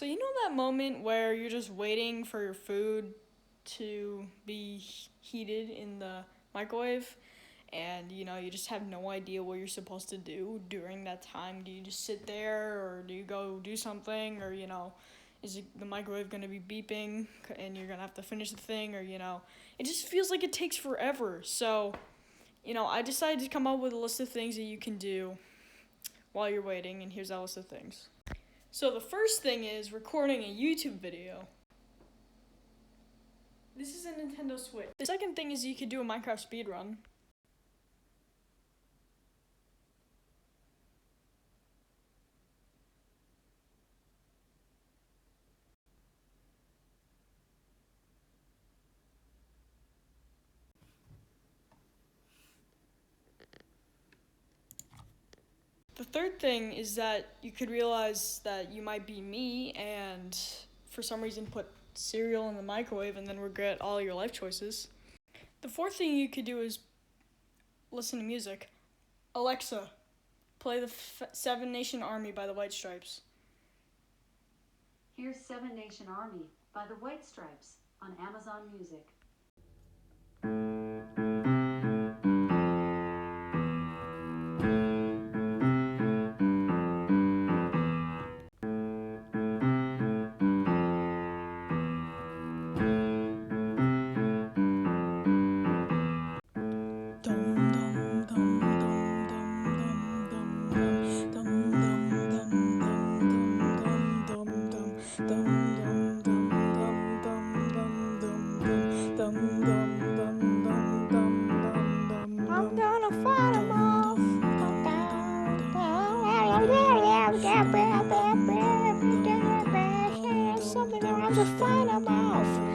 So you know that moment where you're just waiting for your food to be heated in the microwave and you just have no idea what you're supposed to do during that time? Do you just sit there or do you go do something or is the microwave going to be beeping and you're going to have to finish the thing or it just feels like it takes forever. So, I decided to come up with a list of things that you can do while you're waiting, and here's that list of things. So the first thing is recording a YouTube video. This is a Nintendo Switch. The second thing is you could do a Minecraft speedrun. The third thing is that you could realize that you might be me and for some reason put cereal in the microwave and then regret all your life choices. The fourth thing you could do is listen to music. Alexa, play the Seven Nation Army by the White Stripes. Here's Seven Nation Army by the White Stripes on Amazon Music. I'm gonna fight 'em off. Something I'm just fight 'em off.